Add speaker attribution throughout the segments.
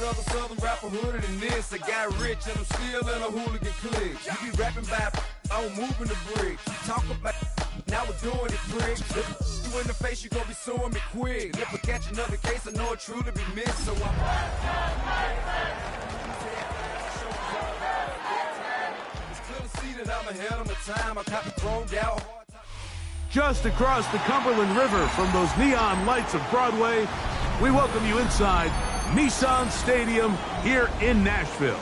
Speaker 1: what other southern rapper hooded than this. I got rich and I'm still in a hooligan clique. You be rapping about, I'm moving the bricks. You talk about, now we're doing it, prick. If you in the face, you gon' be suing me quick. If I catch another case, I know it truly be missed. So I'm it's clear to see that I'm ahead of my time. I caught me thrown down.
Speaker 2: Just across the Cumberland River from those neon lights of Broadway, we welcome you inside Nissan Stadium here in Nashville.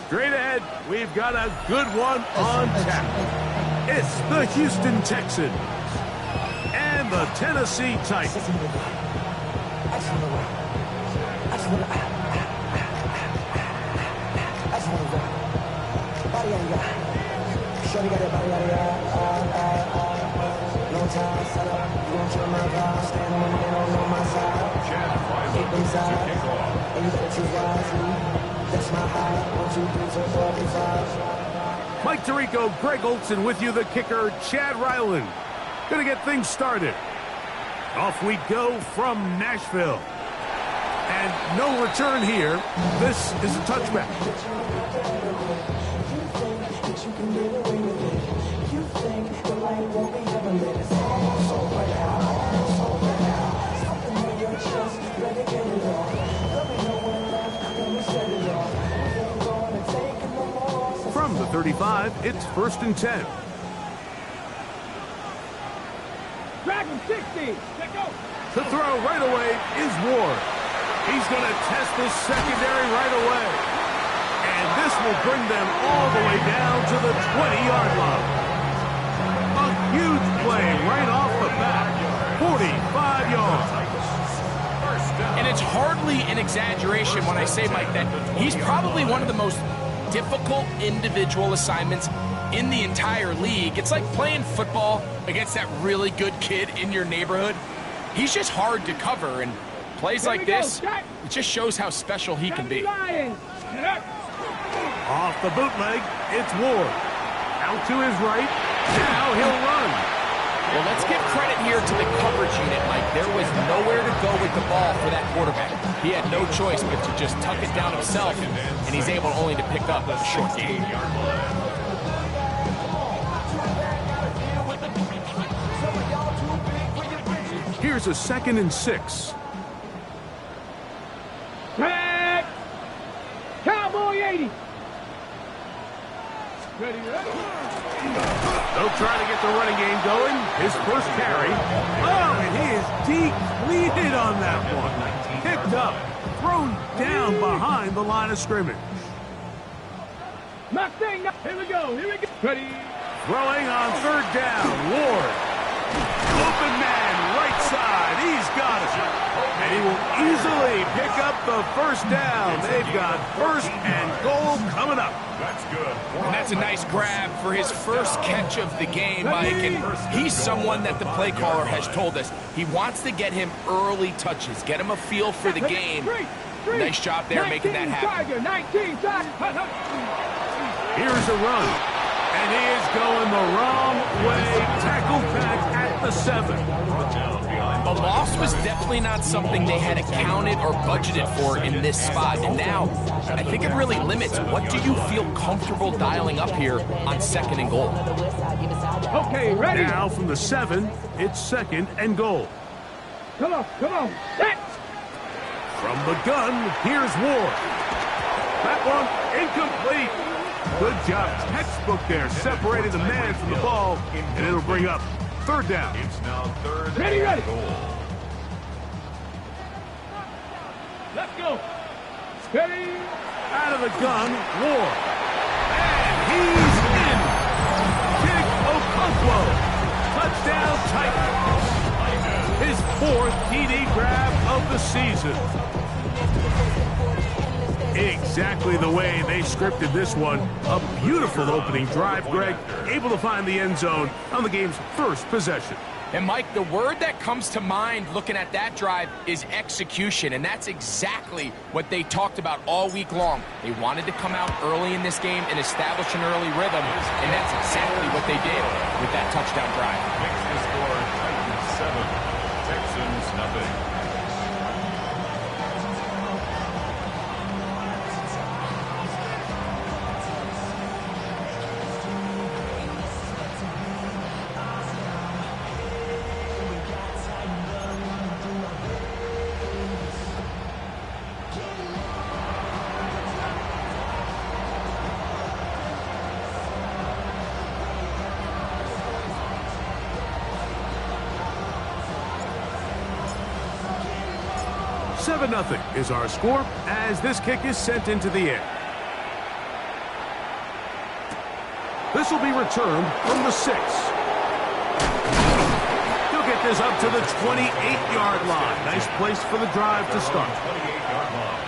Speaker 2: Straight ahead, we've got a good one on tap. It's the Houston Texans and the Tennessee Titans. Mike Tirico, Greg Olson with you, the kicker, Chad Ryland. Gonna get things started. Off we go from Nashville. And no return here. This is a touchback. From the 35, it's 1st and 10.
Speaker 3: Dragon 60.
Speaker 2: The throw right away is Ward. He's going to test this secondary right away. And this will bring them all the way down to the 20-yard line. A huge play right off the bat. 45 yards.
Speaker 4: And it's hardly an exaggeration when I say, Mike, that he's probably one of the most difficult individual assignments in the entire league. It's like playing football against that really good kid in your neighborhood. He's just hard to cover, and plays like this, it just shows how special he can be.
Speaker 2: Off the bootleg, it's Ward. Out to his right, now he'll run.
Speaker 4: Well, let's give credit here to the coverage unit, Mike. There was nowhere to go with the ball for that quarterback. He had no choice but to just tuck it down himself, and he's able only to pick up a short gain.
Speaker 2: Here's a 2nd and 6.
Speaker 3: Back. Cowboy 80.
Speaker 2: They'll try to get the running game going. His first carry. Oh, and he is depleted on that one. Picked up, thrown down behind the line of scrimmage.
Speaker 3: My thing. Here we go. Ready.
Speaker 2: Throwing on 3rd down. Ward. Open man, right side. He's got it. And he will easily pick up the 1st down. They've got 1st and goal coming up.
Speaker 4: That's good. And that's a nice grab for his first catch of the game, Mike. And he's someone that the play caller has told us he wants to get him early touches, get him a feel for the game. Nice job there making that happen.
Speaker 2: Here's a run. And he is going the wrong way. Tackled back at the 7.
Speaker 4: A loss was definitely not something they had accounted or budgeted for in this spot. And now, I think it really limits what do you feel comfortable dialing up here on 2nd and goal.
Speaker 3: Okay, ready.
Speaker 2: Now from the 7, it's 2nd and goal.
Speaker 3: Come on. Set.
Speaker 2: From the gun, here's Ward. That one incomplete. Good job, textbook there, separating the man from the ball, and it'll bring up 3rd down.
Speaker 1: It's now 3rd
Speaker 3: Ready.
Speaker 1: and goal.
Speaker 3: Let's go. Steady.
Speaker 2: Out of the gun, Ward. And he's in. Big Okonkwo. Touchdown Titans. His 4th TD grab of the season. Exactly the way they scripted this one. A beautiful opening drive, Greg. Able to find the end zone on the game's first possession.
Speaker 4: And, Mike, the word that comes to mind looking at that drive is execution, and that's exactly what they talked about all week long. They wanted to come out early in this game and establish an early rhythm, and that's exactly what they did with that touchdown drive.
Speaker 1: Makes the score Titans 7, Texans 0.
Speaker 2: 7-0 is our score as this kick is sent into the air. This will be returned from the 6. He'll get this up to the 28-yard line. Nice place for the drive to start.
Speaker 5: 28-yard line.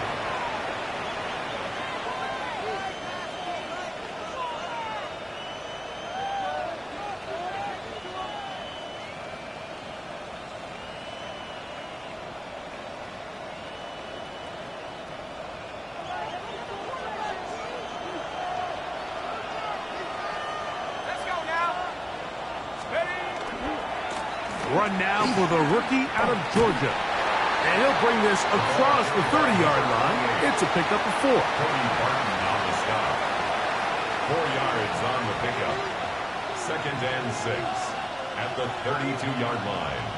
Speaker 2: Run now for the rookie out of Georgia. And he'll bring this across the 30-yard line. It's a pickup of 4.
Speaker 5: Cody Barton on the stop. 4 yards on the pickup. 2nd and 6 at the 32-yard line.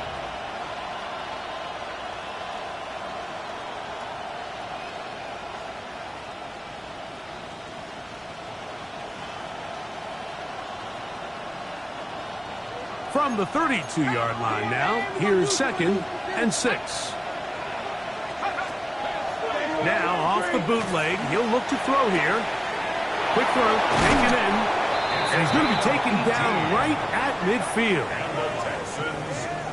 Speaker 2: From the 32-yard line now, here's 2nd and 6. Now off the bootleg, he'll look to throw here. Quick throw, hanging in, and he's going to be taken down right at midfield.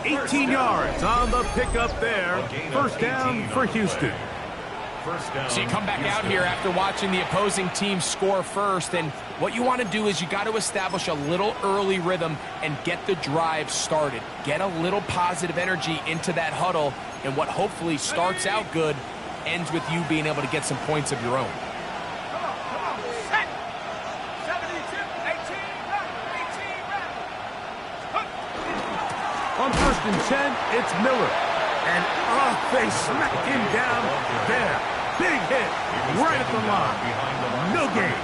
Speaker 2: 18 yards on the pickup there. First down for Houston.
Speaker 4: So you come back out here after watching the opposing team score first, and what you want to do is you got to establish a little early rhythm and get the drive started. Get a little positive energy into that huddle, and what hopefully starts out good ends with you being able to get some points of your own.
Speaker 2: On 1st and 10, it's Miller. And they smack him down there. Big hit right at the line. No gain.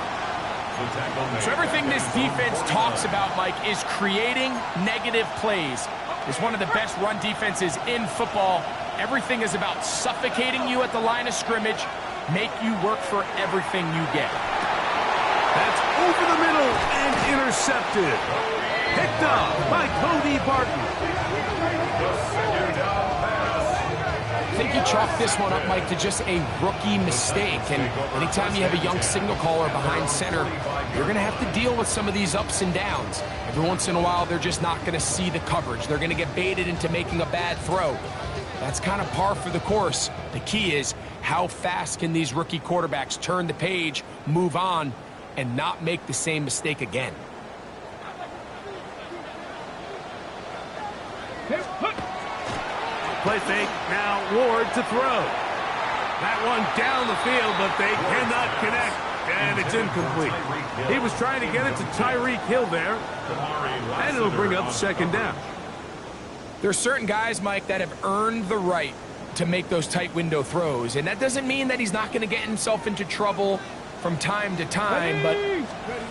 Speaker 4: So everything this defense talks about, Mike, is creating negative plays. It's one of the best run defenses in football. Everything is about suffocating you at the line of scrimmage, make you work for everything you get.
Speaker 2: That's over the middle and intercepted. Picked up by Cody Barton.
Speaker 4: I think you chalk this one up, Mike, to just a rookie mistake. And anytime you have a young signal caller behind center, you're going to have to deal with some of these ups and downs. Every once in a while, they're just not going to see the coverage. They're going to get baited into making a bad throw. That's kind of par for the course. The key is how fast can these rookie quarterbacks turn the page, move on, and not make the same mistake again.
Speaker 2: Play fake, now Ward to throw. That one down the field, but they cannot connect, and it's incomplete. He was trying to get it to Tyreek Hill there, and it'll bring up 2nd down.
Speaker 4: There's certain guys, Mike, that have earned the right to make those tight window throws, and that doesn't mean that he's not going to get himself into trouble from time to time, but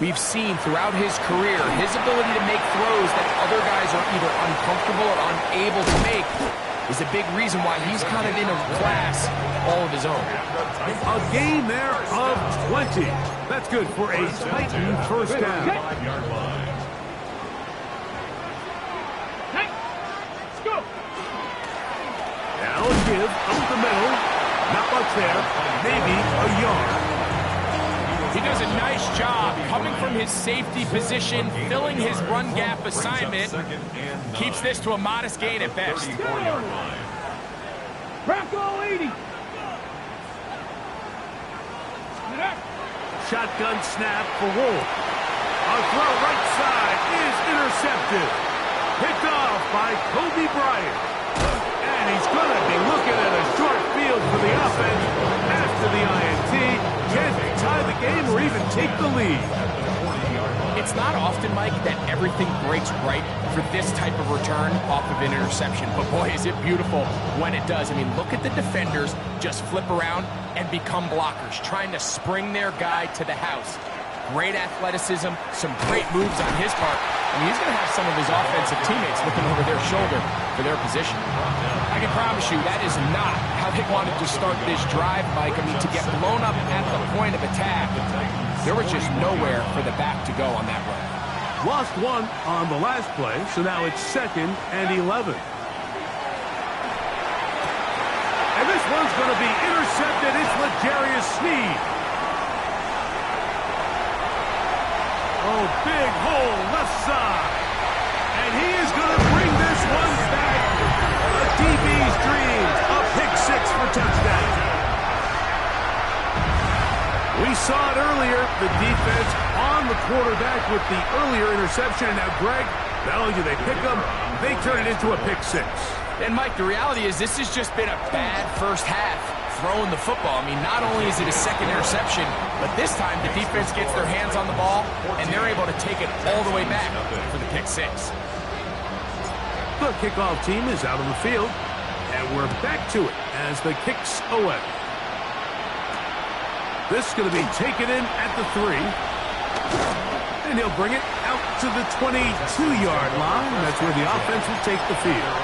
Speaker 4: we've seen throughout his career his ability to make throws that other guys are either uncomfortable or unable to make is a big reason why he's kind of in a class all of his own.
Speaker 2: A gain there of 20. That's good for a Titan first down. Now a give up the middle. Not much there. Maybe a yard.
Speaker 4: He does a nice job coming from his safety position, filling his run gap assignment. Keeps this to a modest gain at best.
Speaker 3: Bronco 80.
Speaker 2: Shotgun snap for Wolf. A throw right side is intercepted. Picked off by Kobe Bryant. And he's going to be looking at a short field for the offense after the INT. Can't tie the game or even take the lead.
Speaker 4: It's not often, Mike, that everything breaks right for this type of return off of an interception. But boy, is it beautiful when it does. I mean, look at the defenders just flip around and become blockers, trying to spring their guy to the house. Great athleticism, some great moves on his part. I mean, he's going to have some of his offensive teammates looking over their shoulder for their position. I can promise you that is not how they wanted to start this drive, Mike. I mean, to get blown up at the point of attack, there was just nowhere for the back to go on that run.
Speaker 2: Lost one on the last play, so now it's 2nd and 11. And this one's going to be intercepted. It's L'Jarius Sneed. Oh, big hole left side. And he is going to bring this one back. A DB's dreams. A pick six for touchdown. We saw it earlier. The defense on the quarterback with the earlier interception. And now, Greg, not only do they pick him, they turn it into a pick six.
Speaker 4: And, Mike, the reality is this has just been a bad first half throwing the football. I mean, not only is it a second interception, but this time the defense gets their hands on the ball, and they're able to take it all the way back for the pick six.
Speaker 2: The kickoff team is out on the field, and we're back to it as the kicks away. This is going to be taken in at the 3. And he'll bring it out to the 22-yard line. That's where the offense will take the field.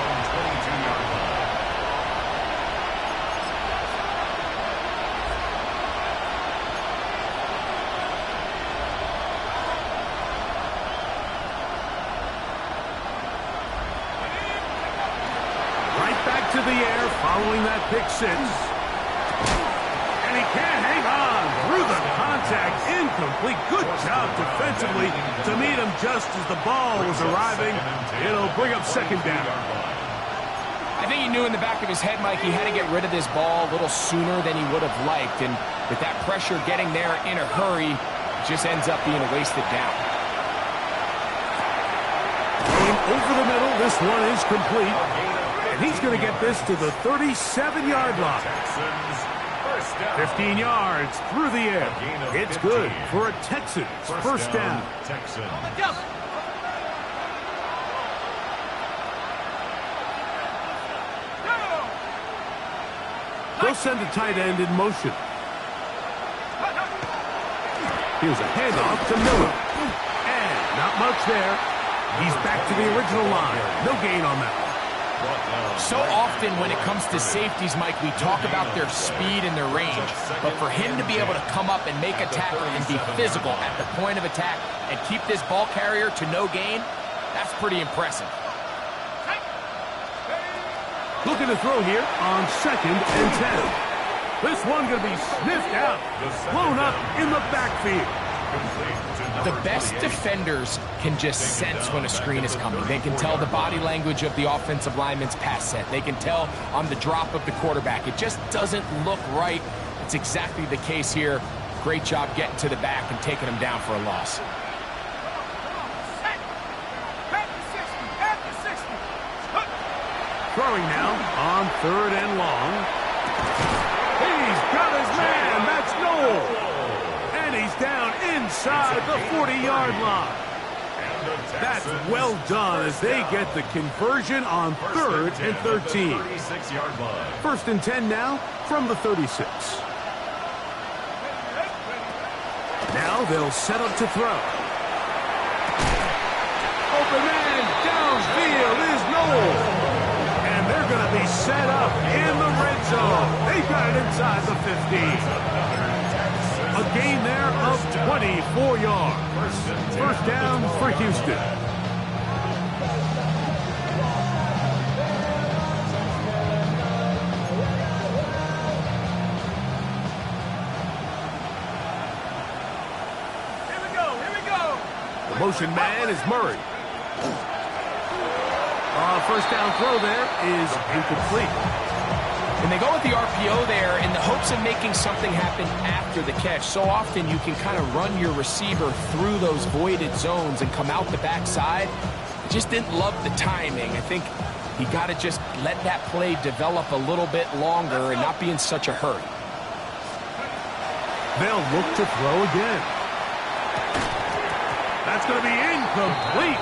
Speaker 2: Right back to the air following that pick six. And he can't hang on through the contact. Incomplete. Good job defensively to meet him just as the ball was arriving. It'll bring up second down.
Speaker 4: I think he knew in the back of his head, Mike, he had to get rid of this ball a little sooner than he would have liked. And with that pressure getting there in a hurry, it just ends up being a wasted down.
Speaker 2: Going over the middle, this one is complete. And he's going to get this to the 37-yard line. 15 yards through the air. It's good for a Texans first down. They'll send a tight end in motion. Here's a handoff to Miller. And not much there. He's back to the original line. No gain on that.
Speaker 4: So often when it comes to safeties, Mike, we talk about their speed and their range. But for him to be able to come up and make a tackle and be physical at the point of attack and keep this ball carrier to no gain, that's pretty impressive.
Speaker 2: Looking to throw here on 2nd and 10. This one going to be sniffed out, blown up in the backfield.
Speaker 4: The best defenders can just sense when a screen is coming. They can tell the body language of the offensive lineman's pass set. They can tell on the drop of the quarterback. It just doesn't look right. It's exactly the case here. Great job getting to the back and taking him down for a loss.
Speaker 2: Throwing now on 3rd and long. He's got his man. That's Noel. And he's down inside the 40-yard line. That's well done as they get the conversion on 3rd and 13. 1st and 10 now from the 36. Now they'll set up to throw. Open man downfield is Noel. And they're going to be set up in the red zone. They got it inside the 15. A gain there of 24 yards. First down for Houston.
Speaker 3: Here we go.
Speaker 2: The motion man is Murray. First down throw there is incomplete.
Speaker 4: And they go with the RPO there in the hopes of making something happen after the catch. So often you can kind of run your receiver through those voided zones and come out the backside. Just didn't love the timing. I think he got to just let that play develop a little bit longer and not be in such a hurry.
Speaker 2: They'll look to throw again. That's going to be incomplete.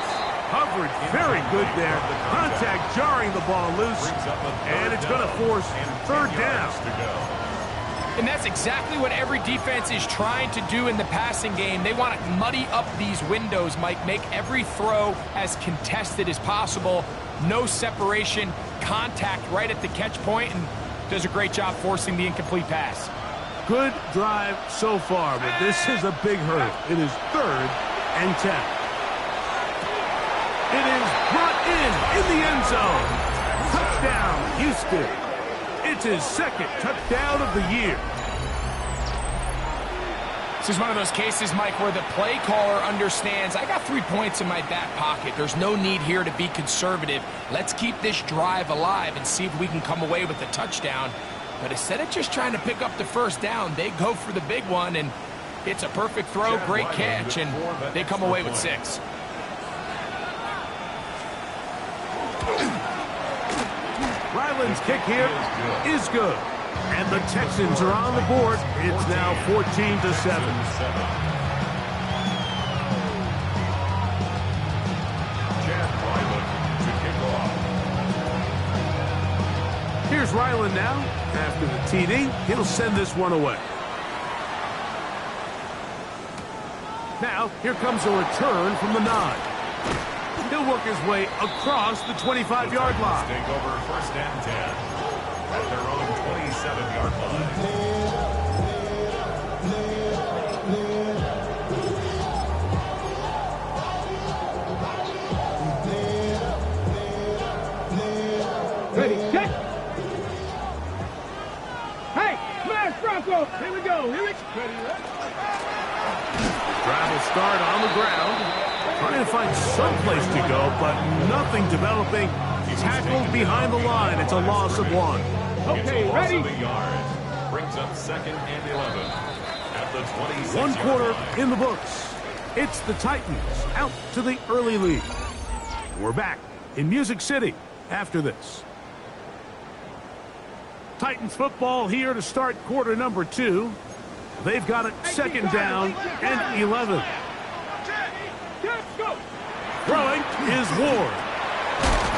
Speaker 2: Coverage very good there. Contact jarring the ball loose. And it's going to force 3rd down.
Speaker 4: And that's exactly what every defense is trying to do in the passing game. They want to muddy up these windows, Mike, make every throw as contested as possible. No separation, contact right at the catch point, and does a great job forcing the incomplete pass.
Speaker 2: Good drive so far, but this is a big hurdle. It is 3rd and 10. It is brought in the end zone. Touchdown, Houston. It's It's his second touchdown of the year.
Speaker 4: This is one of those cases, Mike, where the play caller understands, I got 3 points in my back pocket. There's no need here to be conservative. Let's keep this drive alive and see if we can come away with a touchdown. But instead of just trying to pick up the first down, they go for the big one, and it's a perfect throw, great catch, and they come away with 6.
Speaker 2: Ryland's kick here is good. And the Texans are on the board. It's now 14-7. Here's Ryland now. After the TD, he'll send this one away. Now, here comes a return from the 9. He'll work his way across the 25-yard line.
Speaker 5: Take over 1st and 10 at their own 27-yard line.
Speaker 3: Ready, check. Hey, smash Bronco. Here we go. Here we go. Ready, right?
Speaker 2: Drive will start on the ground. Trying to find some place to go, but nothing developing. Tackled behind the line. It's a loss of 1.
Speaker 3: Okay, ready?
Speaker 5: Brings up 2nd and 11 at the 26.
Speaker 2: 1 quarter in the books. It's the Titans out to the early lead. We're back in Music City after this. Titans football here to start quarter number 2. They've got it 2nd down and 11. Throwing is Ward.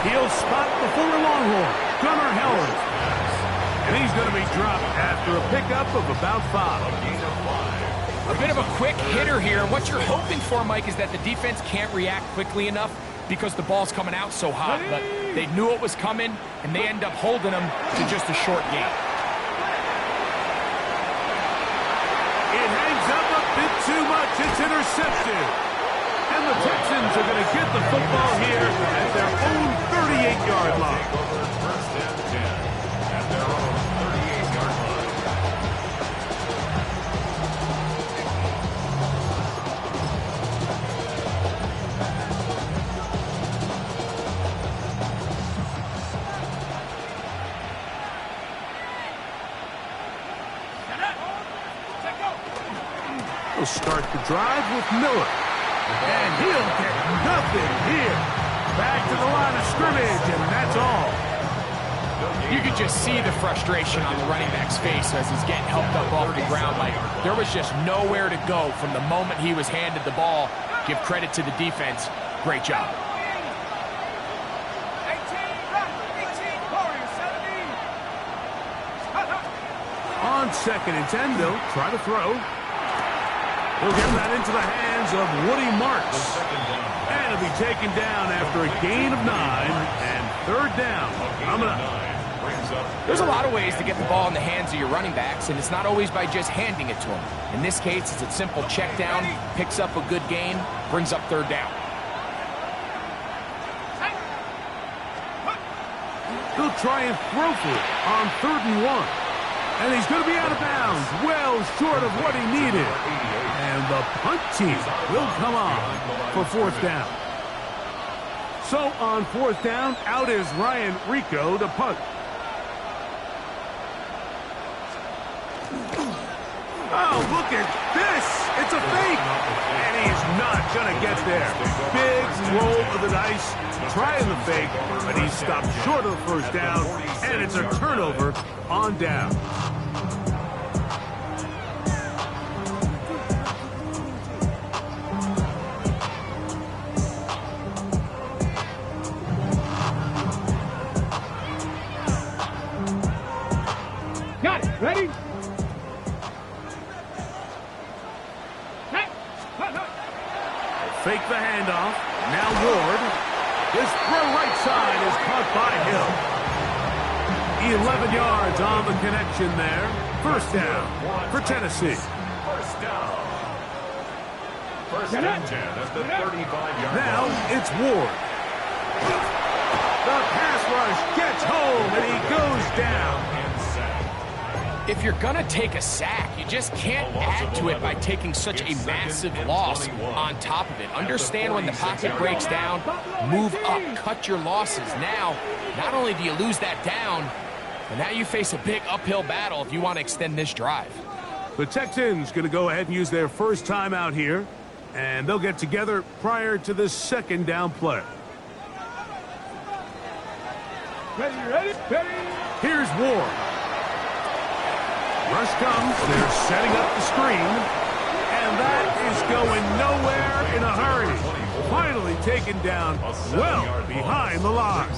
Speaker 2: He'll spot the former Longhorn, Gunnar Heller. And he's going to be dropped after a pickup of about 5.
Speaker 4: A bit of a quick hitter here. What you're hoping for, Mike, is that the defense can't react quickly enough because the ball's coming out so hot. But they knew it was coming, and they end up holding them to just a short gain.
Speaker 2: It hangs up a bit too much. It's intercepted. And the Texans are going to get the football here at their own 38-yard line.
Speaker 5: Take over 1st and 10 at their own 38-yard line.
Speaker 2: He'll start the drive with Miller. And he'll get nothing here. Back to the line of scrimmage, and that's all.
Speaker 4: You could just see the frustration on the running back's face as he's getting helped up off the ground. Like, there was just nowhere to go from the moment he was handed the ball. Give credit to the defense. Great job.
Speaker 3: 18,
Speaker 2: On 2nd and 10, they'll try to throw. He'll get that into the hands of Woody Marks. And he'll be taken down after a gain of 9 and 3rd down. Coming up.
Speaker 4: There's a lot of ways to get the ball in the hands of your running backs, and it's not always by just handing it to them. In this case, it's a simple check down, picks up a good gain, brings up 3rd down.
Speaker 2: He'll try and throw for it on 3rd and 1. And he's going to be out of bounds, well short of what he needed. And the punt team will come on for 4th down. So on 4th down, out is Ryan Rico to punt. Oh, look at this. It's a fake. And he's not going to get there. Big roll of the dice. Trying the fake, but he's stopped short of the 1st down. And it's a turnover on down.
Speaker 3: got it. Ready?
Speaker 2: Fake the handoff. Now Ward. His throw right side is caught by Hill. 11 yards on the connection there. 1st down for Tennessee.
Speaker 5: 1st down. 1st and 10 at the 35-yard line.
Speaker 2: Now it's Ward. The pass rush gets home and he goes down.
Speaker 4: If you're going to take a sack, you just can't add to it by taking such a massive loss on top of it. Understand when the pocket breaks down, move up, cut your losses. Now, not only do you lose that down, but now you face a big uphill battle if you want to extend this drive.
Speaker 2: The Texans going to go ahead and use their first timeout here, and they'll get together prior to the second down play.
Speaker 3: Ready?
Speaker 2: Here's Ward. Rush comes, they're setting up the screen, and that is going nowhere in a hurry. Finally taken down well behind the line.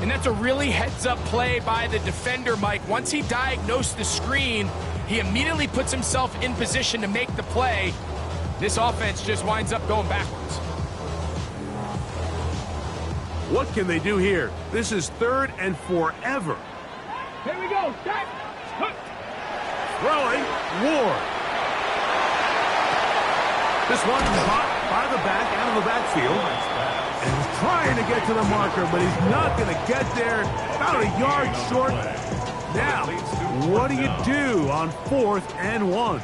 Speaker 4: And that's a really heads-up play by the defender, Mike. Once he diagnosed the screen, he immediately puts himself in position to make the play. This offense just winds up going backwards.
Speaker 2: What can they do here? This is 3rd and forever.
Speaker 3: Here we go. Set.
Speaker 2: Throwing, Ward. This one caught by the back, out of the backfield. And he's trying to get to the marker, but he's not going to get there. About a yard short. Now, what do you do on 4th and 1?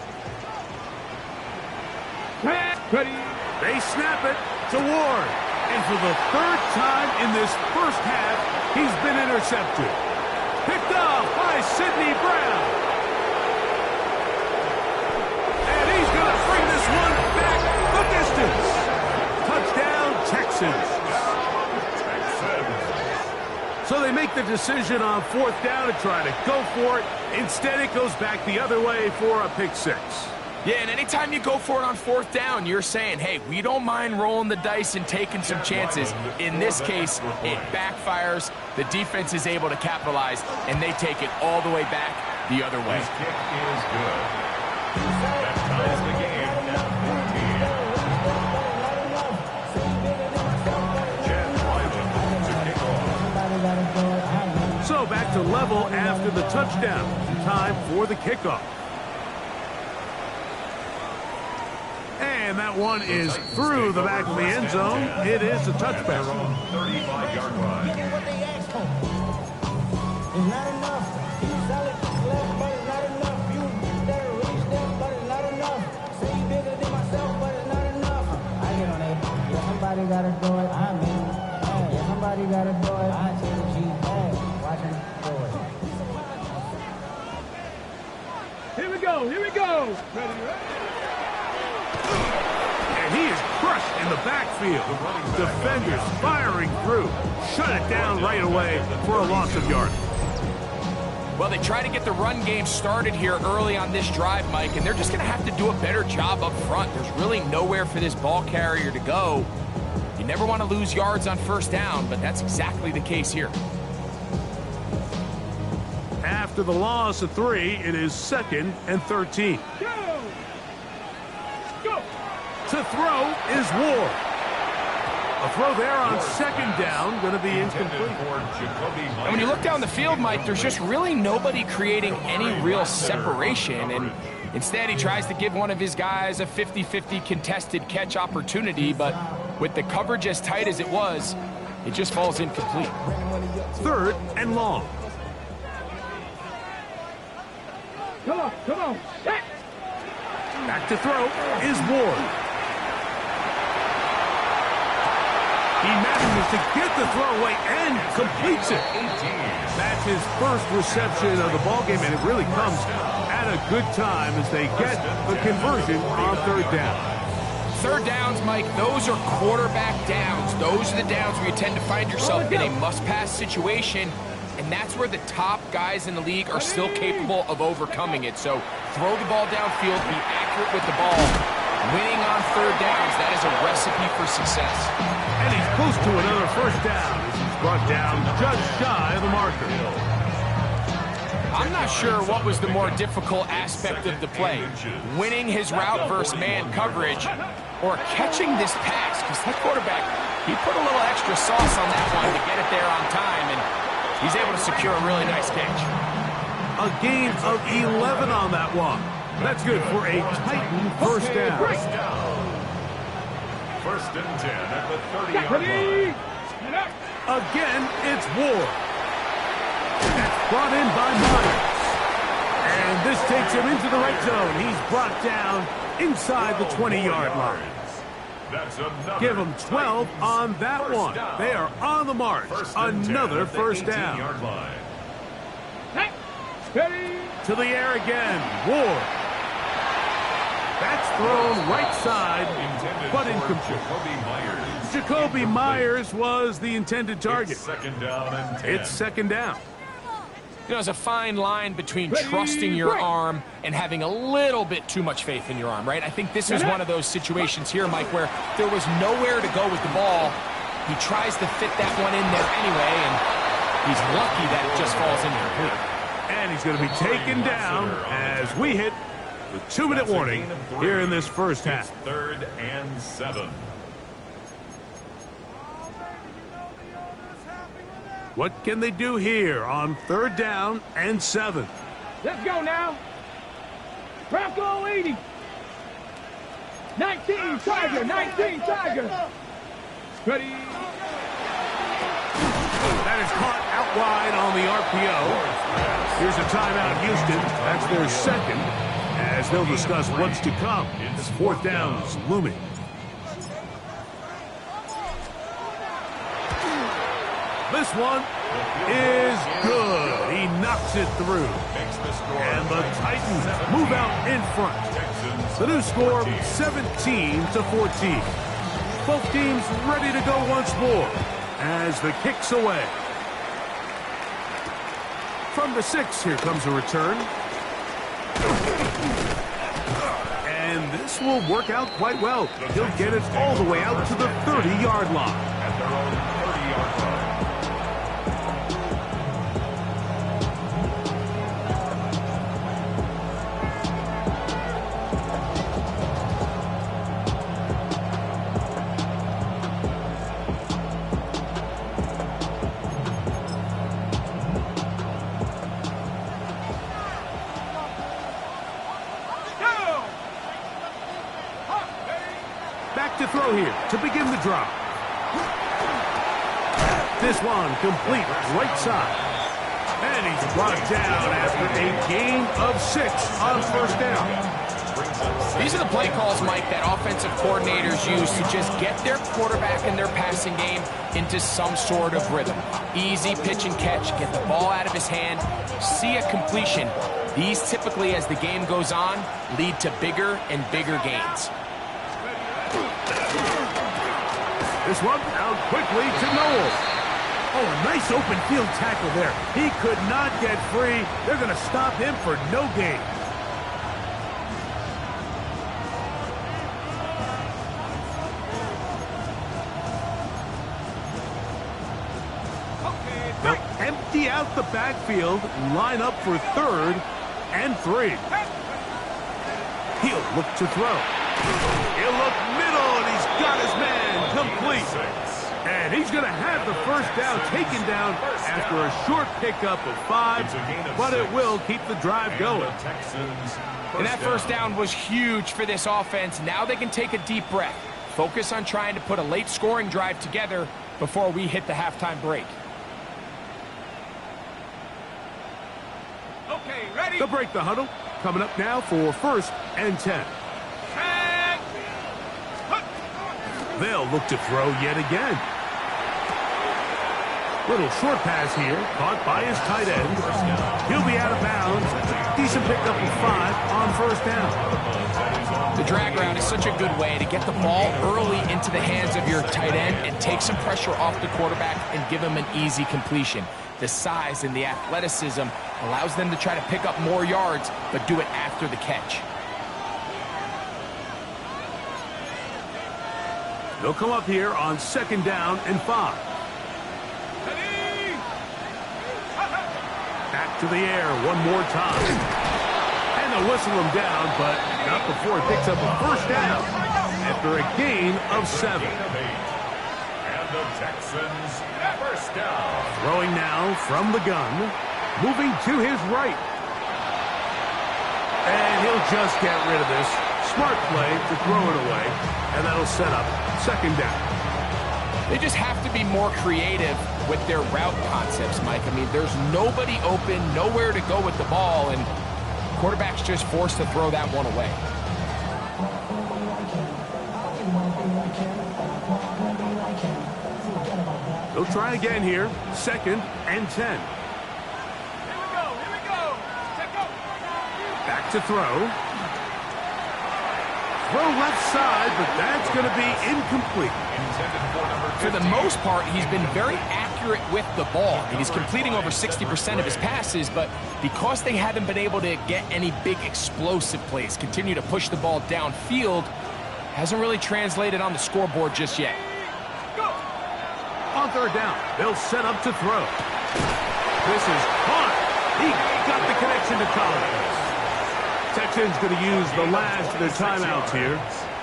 Speaker 3: Ready.
Speaker 2: They snap it to Ward. And for the 3rd time in this first half, he's been intercepted. Picked off by Sidney Brown. And he's going to bring this one back the distance. Touchdown, Texans. So they make the decision on 4th down to try to go for it. Instead, it goes back the other way for a pick 6.
Speaker 4: Yeah, and anytime you go for it on 4th down, you're saying, hey, we don't mind rolling the dice and taking some chances. In this case, it backfires. The defense is able to capitalize, and they take it all the way back the other way.
Speaker 5: His kick is good. That ties the game at 14. Chad Wyman to kick off.
Speaker 2: So back to level after the touchdown. Time for the kickoff. And that one is through the back of the end zone. It is a touchback.
Speaker 5: 35-yard line.
Speaker 6: It's not enough. You sell it, but it's not enough. You better reach them, but it's not enough. Say you bigger than myself, but it's not enough. I get on it. Yeah, somebody gotta do it. I'm in. Hey, yeah, somebody gotta do it. I see the G. Hey, watching do it.
Speaker 3: Here we go. Ready.
Speaker 2: And he is crushed in the backfield. Defenders firing through. Shut it down right away for a loss of yardage.
Speaker 4: Well, they try to get the run game started here early on this drive, Mike, and they're just going to have to do a better job up front. There's really nowhere for this ball carrier to go. You never want to lose yards on 1st down, but that's exactly the case here.
Speaker 2: After the loss of 3, it is 2nd and 13.
Speaker 3: Go.
Speaker 2: To throw is Ward. A throw there on 2nd down, going to be incomplete.
Speaker 4: And when you look down the field, Mike, there's just really nobody creating any real separation. And instead, he tries to give one of his guys a 50-50 contested catch opportunity. But with the coverage as tight as it was, it just falls incomplete.
Speaker 2: 3rd and long.
Speaker 3: Come on. Set.
Speaker 2: Back to throw is Ward. He manages to get the throw away and completes it. That's his first reception of the ballgame, and it really comes at a good time as they get the conversion on 3rd down.
Speaker 4: 3rd downs, Mike, those are quarterback downs. Those are the downs where you tend to find yourself in a must-pass situation, and that's where the top guys in the league are still capable of overcoming it. So throw the ball downfield, be accurate with the ball. Winning on 3rd downs, that is a recipe for success.
Speaker 2: And he's close to another 1st down as he's brought down just shy of the marker.
Speaker 4: I'm not sure what was the more difficult aspect of the play, winning his route versus man coverage or catching this pass, because that quarterback, he put a little extra sauce on that one to get it there on time, and he's able to secure a really nice catch.
Speaker 2: A gain of 11 on that one. That's good for a Titan 1st down.
Speaker 5: 1st and 10 at the 30-yard line.
Speaker 2: Again, it's Ward. That's brought in by Myers. Takes him into the red zone. He's brought down inside the 20-yard line. Give them 12 on that one. They are on the march. Another first down. To the air again. Ward. That's thrown right side, but incomplete. Jacoby Myers was the intended target. It's second down.
Speaker 4: You know, there's a fine line between trusting your arm and having a little bit too much faith in your arm, right? I think this is one of those situations here, Mike, where there was nowhere to go with the ball. He tries to fit that one in there anyway, and he's lucky that it just falls incomplete.
Speaker 2: And he's going to be taken down as we hit the 2-minute warning here in this first half.
Speaker 5: 3rd and 7.
Speaker 2: What can they do here on 3rd down and 7?
Speaker 3: Let's go now. Bronco 80. 19 Tiger. 19 Tiger. Ready.
Speaker 2: That is caught out wide on the RPO. Here's a timeout, Houston. That's their second, as they'll discuss what's to come. This 4th down is looming. This one is good. He knocks it through. And the Titans move out in front. The new score, 17-14. Both teams ready to go once more as the kick's away. From the 6, here comes a return. And this will work out quite well. He'll get it all the way out to the 30-yard line.
Speaker 5: At their own 30-yard line.
Speaker 2: Back to throw here to begin the drive. This one complete right side. And he's brought down after a gain of 6 on 1st down.
Speaker 4: These are the play calls, Mike, that offensive coordinators use to just get their quarterback and their passing game into some sort of rhythm. Easy pitch and catch, get the ball out of his hand, see a completion. These typically, as the game goes on, lead to bigger and bigger gains.
Speaker 2: This one out quickly to Noel. Oh, a nice open field tackle there. He could not get free. They're going to stop him for no gain. They'll empty out the backfield, line up for 3rd and 3. He'll look to throw. He'll look middle, and he's got his man complete. And he's going to have the first down taken down after a short pickup of 5, but it will keep the drive going.
Speaker 4: And that first down was huge for this offense. Now they can take a deep breath. Focus on trying to put a late scoring drive together before we hit the halftime break.
Speaker 3: Okay, ready.
Speaker 2: They'll break the huddle. Coming up now for 1st and 10. They'll look to throw yet again. Little short pass here, caught by his tight end. He'll be out of bounds. Decent pickup of 5 on 1st down.
Speaker 4: The drag route is such a good way to get the ball early into the hands of your tight end and take some pressure off the quarterback and give him an easy completion. The size and the athleticism allows them to try to pick up more yards, but do it after the catch.
Speaker 2: They'll come up here on 2nd down and 5. Back to the air one more time. And they'll whistle him down, but not before he picks up a 1st down after a gain of 7.
Speaker 5: And the Texans, 1st down.
Speaker 2: Throwing now from the gun, moving to his right. And he'll just get rid of this. Smart play to throw it away, and that'll set up 2nd down.
Speaker 4: They just have to be more creative with their route concepts, Mike. I mean, there's nobody open, nowhere to go with the ball, and quarterback's just forced to throw that one away.
Speaker 2: They'll try again here. 2nd and 10.
Speaker 3: Here we go. Check out.
Speaker 2: Back to throw. Throw left side, but that's going to be incomplete.
Speaker 4: For the most part, he's been very accurate with the ball. He's completing over 60% of his passes, but because they haven't been able to get any big explosive plays, continue to push the ball downfield, hasn't really translated on the scoreboard just yet.
Speaker 2: On 3rd down, they'll set up to throw. This is caught. He got the connection to Collins. Texans going to use the last of their timeouts here.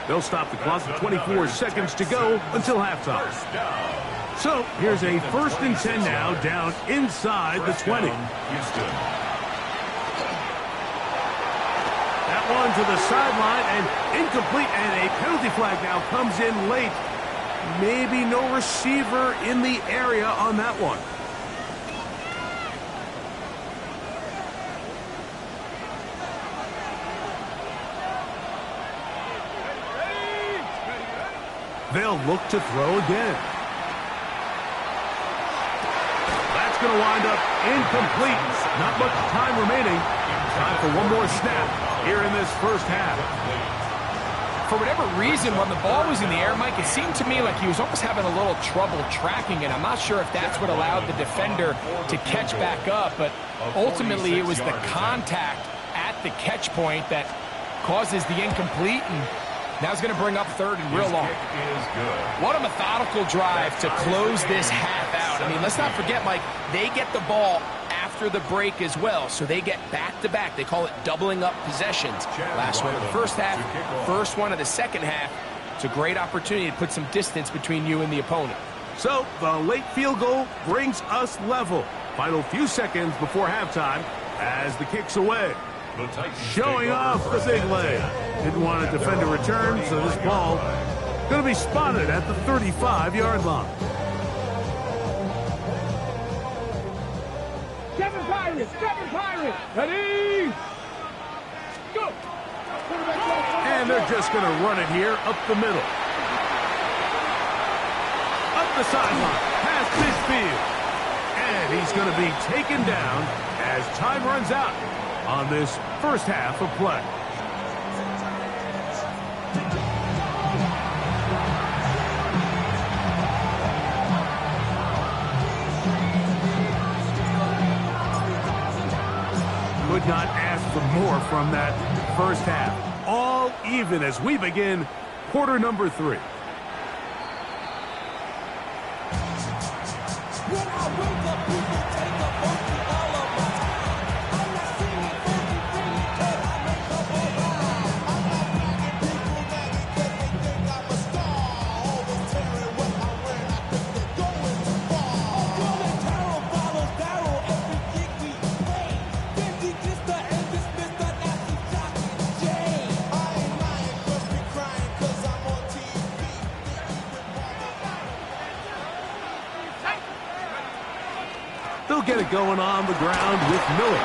Speaker 2: They'll stop the clock with 24 seconds to go until halftime. So here's a 1st and 10 now, down inside the 20. That one to the sideline and incomplete, and a penalty flag now comes in late. Maybe no receiver in the area on that one. They'll look to throw again. That's going to wind up incomplete. Not much time remaining. Time for one more snap here in this first half.
Speaker 4: For whatever reason, when the ball was in the air, Mike, it seemed to me like he was almost having a little trouble tracking it. I'm not sure if that's what allowed the defender to catch back up, but ultimately it was the contact at the catch point that causes the incomplete, and now it's going to bring up 3rd and real long. What a methodical drive to close this half out. I mean, let's not forget, Mike, they get the ball after the break as well, so they get back-to-back. They call it doubling up possessions. Last one of the first half, first one of the second half. It's a great opportunity to put some distance between you and the opponent.
Speaker 2: So the late field goal brings us level. Final few seconds before halftime as the kick's away. Showing off the big leg. Didn't want to defend a return, so this ball going to be spotted at the 35-yard line.
Speaker 3: Seven Pirates. Ready? Go.
Speaker 2: And they're just going to run it here up the middle. Up the sideline, past midfield. And he's going to be taken down as time runs out on this first half of play. Could not ask for more from that first half. All even as we begin quarter number 3. They'll get it going on the ground with Miller.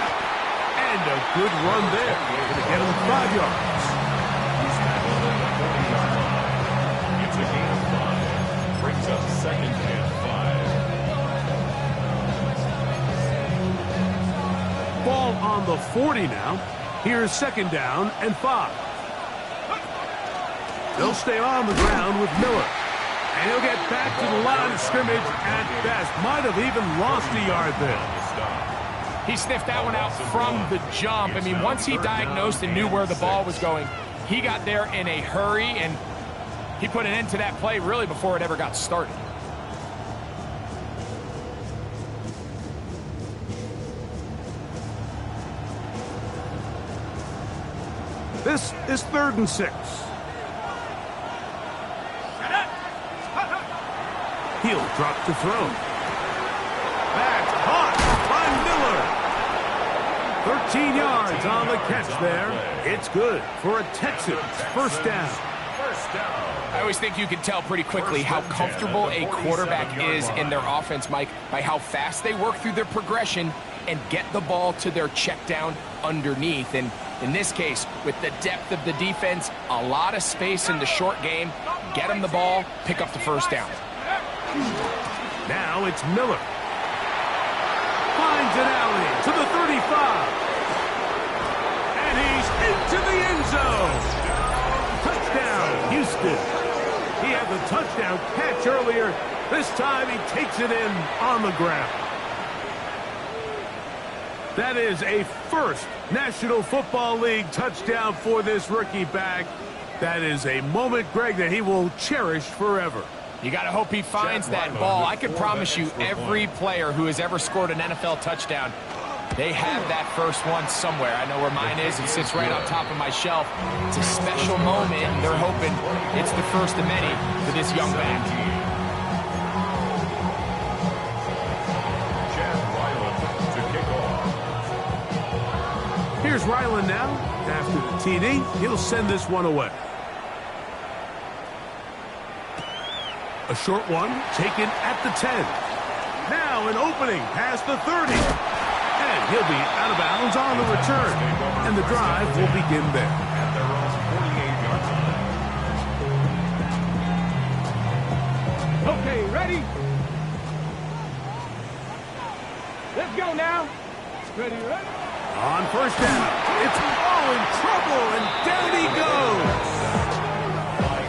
Speaker 2: And a good run there. Going to get him 5 yards.
Speaker 5: It's a gain of 5. Brings up 2nd and 5.
Speaker 2: Ball on the 40 now. Here's 2nd down and 5. They'll stay on the ground with Miller. And he'll get back to the line of scrimmage at best. Might have even lost a yard there.
Speaker 4: He sniffed that one out from the jump. I mean, once he diagnosed and knew where the ball was going, he got there in a hurry, and he put an end to that play really before it ever got started.
Speaker 2: This is 3rd and 6. He'll drop to throw. That's caught by Miller. 13 yards on the catch there. It's good for a Texans first down.
Speaker 4: I always think you can tell pretty quickly how comfortable a quarterback is in their offense, Mike, by how fast they work through their progression and get the ball to their check down underneath. And In this case, with the depth of the defense, a lot of space in the short game, get him the ball, pick up the first down.
Speaker 2: Now it's Miller. Finds an alley to the 35. And he's into the end zone. Touchdown, Houston. He had the touchdown catch earlier. This time he takes it in on the ground. That is a first National Football League touchdown for this rookie back. That is a moment, Greg, that he will cherish forever.
Speaker 4: You got to hope he finds that ball. I can promise you every player who has ever scored an NFL touchdown, they have that first one somewhere. I know where mine is. It sits right on top of my shelf. It's a special moment, and they're hoping it's the first of many for this young back.
Speaker 2: Here's Ryland now. After the TD, he'll send this one away. A short one taken at the 10. Now an opening past the 30. And he'll be out of bounds on the return. And the drive will begin there.
Speaker 5: At their own 48-yard line.
Speaker 3: Okay, ready? Let's go now. Ready, ready?
Speaker 2: On first down, it's all in trouble, and down he goes.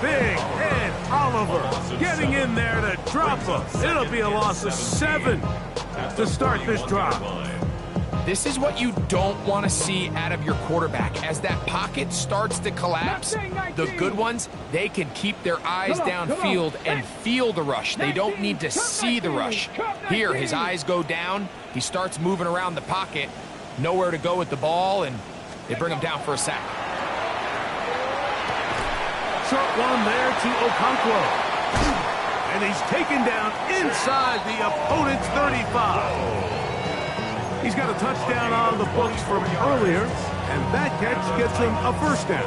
Speaker 2: Big Ed Oliver getting in there to drop him. It'll be a loss of 7 to start this drive.
Speaker 4: This is what you don't want to see out of your quarterback. As that pocket starts to collapse, the good ones, they can keep their eyes downfield and feel the rush. They don't need to see the rush. Here, his eyes go down. He starts moving around the pocket. Nowhere to go with the ball, and they bring him down for a sack.
Speaker 2: Short one there to Okonkwo. And he's taken down inside the opponent's 35. He's got a touchdown on the books from earlier, and that catch gets him a first down.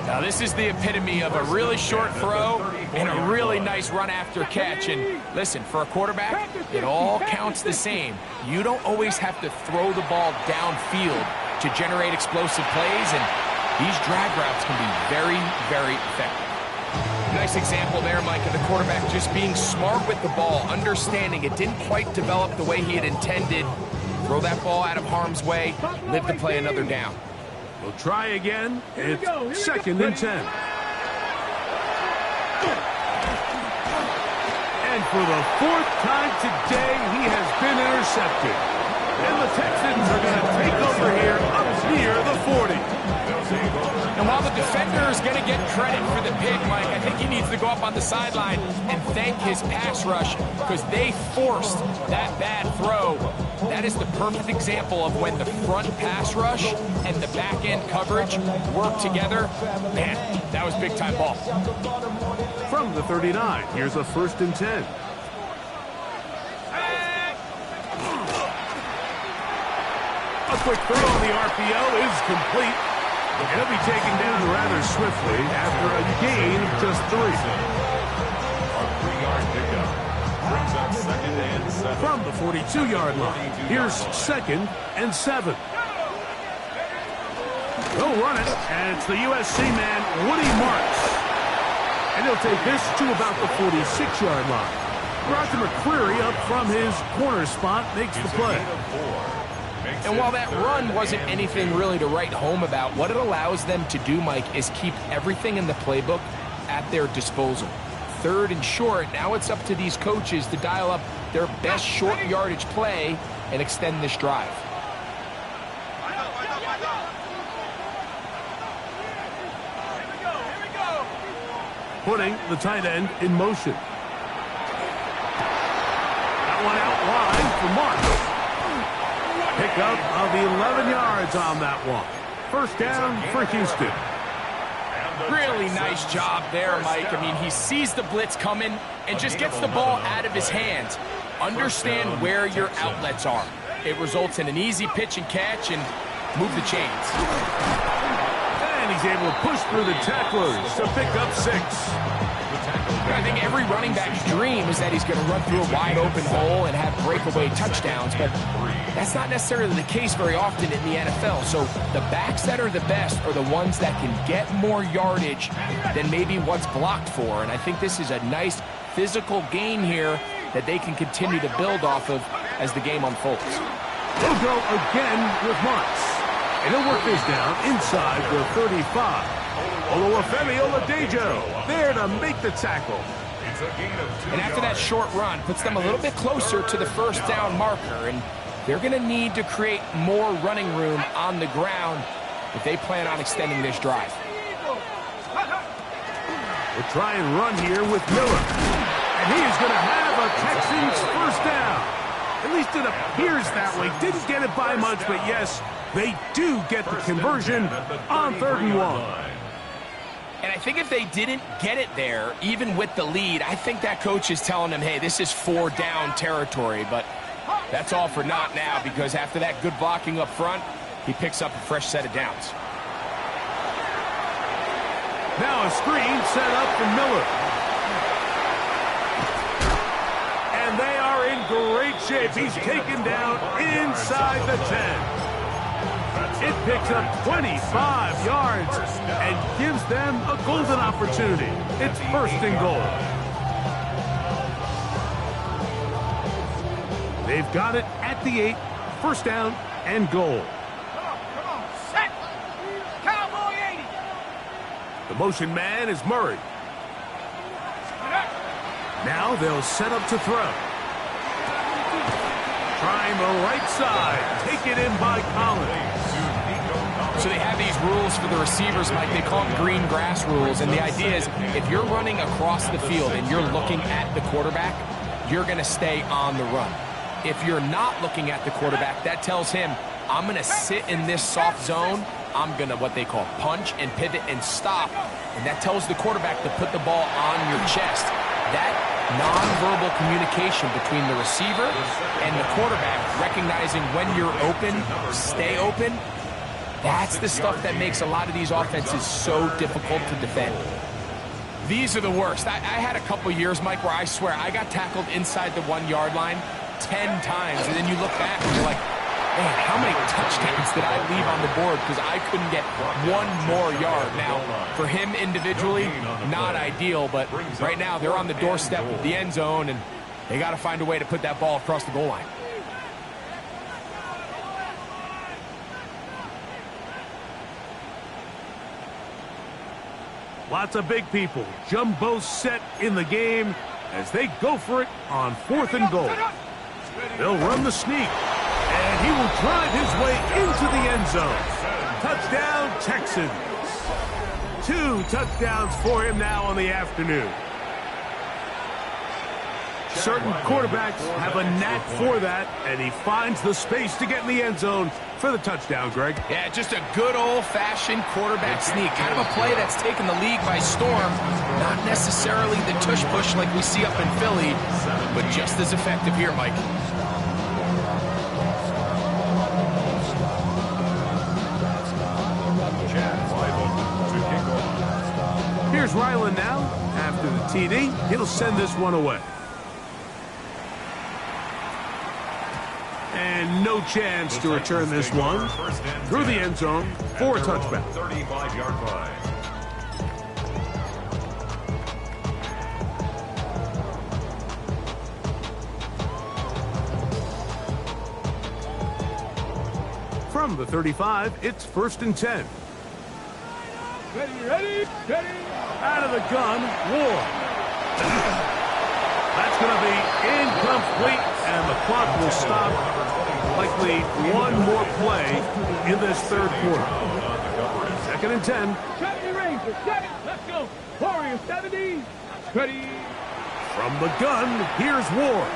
Speaker 4: Now, this is the epitome of a really short throw and a really nice run after catch. And listen, for a quarterback, it all counts the same. You don't always have to throw the ball downfield to generate explosive plays, and these drag routes can be very, very effective. Nice example there, Mike, of the quarterback just being smart with the ball, understanding it didn't quite develop the way he had intended. Throw that ball out of harm's way, live to play another down.
Speaker 2: We'll try again. It's 2nd and 10. And for the 4th time today, he has been intercepted. And the Texans are going to take over here up near the 40.
Speaker 4: And while the defender is going to get credit for the pick, Mike, I think he needs to go up on the sideline and thank his pass rush because they forced that bad throw. That is the perfect example of when the front pass rush and the back end coverage work together. Man, that was big-time ball.
Speaker 2: From the 39, here's a 1st and 10. A quick throw on the RPO is complete. He'll be taken down rather swiftly after a gain of just 3.
Speaker 5: A 3-yard pickup brings up 2nd and 7.
Speaker 2: From the 42-yard line, here's 2nd and 7. They'll run it, and it's the USC man, Woody Marks. And he'll take this to about the 46-yard line. Roger McCreary up from his corner spot makes the play.
Speaker 4: And while that run wasn't anything really to write home about, what it allows them to do, Mike, is keep everything in the playbook at their disposal. 3rd and short, now it's up to these coaches to dial up their best short yardage play and extend this drive.
Speaker 2: Putting the tight end in motion. That one out wide for Marks. Pickup of 11 yards on that one. First down for Houston.
Speaker 4: Really nice job there, Mike. I mean, he sees the blitz coming and just gets the ball out of his hands. Understand where your outlets are. It results in an easy pitch and catch and move the chains.
Speaker 2: And he's able to push through the tacklers to pick up 6.
Speaker 4: I think every running back's dream is that he's going to run through a wide open hole and have breakaway touchdowns, but That's not necessarily the case very often in the NFL. So the backs that are the best are the ones that can get more yardage than maybe what's blocked for. And I think this is a nice physical gain here that they can continue to build off of as the game unfolds.
Speaker 2: They'll go again with Montz. And he'll work this down inside the 35. Oluwafemi Oladejo there to make the tackle.
Speaker 4: And after that short run, puts them a little bit closer to the first down marker. And they're going to need to create more running room on the ground if they plan on extending this drive.
Speaker 2: We'll try and run here with Miller. And he is going to have a Texans first down. At least it appears that way. Didn't get it by much, but yes, they do get the conversion on 3rd and 1.
Speaker 4: And I think if they didn't get it there, even with the lead, I think that coach is telling them, hey, this is 4-down territory. But that's all for naught now, because after that good blocking up front, he picks up a fresh set of downs.
Speaker 2: Now a screen set up for Miller. And they are in great shape. He's taken down inside the 10. It picks up 25 yards and gives them a golden opportunity. It's 1st and goal. They've got it at the 8, 1st down and goal.
Speaker 3: Come on, set. Cowboy 80.
Speaker 2: The motion man is Murray. Now they'll set up to throw. Trying the right side. Take it in by Collins.
Speaker 4: So they have these rules for the receivers, Mike. They call them green grass rules. And the idea is if you're running across the field and you're looking at the quarterback, you're going to stay on the run. If you're not looking at the quarterback, that tells him, I'm going to sit in this soft zone. I'm going to what they call punch and pivot and stop. And that tells the quarterback to put the ball on your chest. That nonverbal communication between the receiver and the quarterback, recognizing when you're open, stay open, that's the stuff that makes a lot of these offenses so difficult to defend. These are the worst. I had a couple years, Mike, where I swear I got tackled inside the 1-yard line 10 times, and then you look back and you're like, man, how many touchdowns did I leave on the board because I couldn't get one more yard? Now, for him individually, not ideal, but right now they're on the doorstep of the end zone, and they got to find a way to put that ball across the goal line.
Speaker 2: Lots of big people. Jumbo set in the game as they go for it on 4th and goal. They'll run the sneak, and he will drive his way into the end zone. Touchdown, Texans. 2 touchdowns for him now on the afternoon. Certain quarterbacks have a knack for that, and he finds the space to get in the end zone for the touchdown, Greg.
Speaker 4: Yeah, just a good old-fashioned quarterback sneak. Kind of a play that's taken the league by storm. Not necessarily the tush-push like we see up in Philly, but just as effective here, Mike.
Speaker 2: Here's Ryland now. After the TD, he'll send this one away. And no chance to return this one through the end zone for a touchback.
Speaker 5: 35-yard line.
Speaker 2: From the 35, it's 1st and 10.
Speaker 3: Ready.
Speaker 2: Out of the gun, Ward. That's going to be incomplete, and the clock will stop. Likely one more play in this 3rd quarter. 2nd and 10.
Speaker 3: 70 Rangers, 7. Let's go. Warriors, 70. Ready.
Speaker 2: From the gun, here's Ward.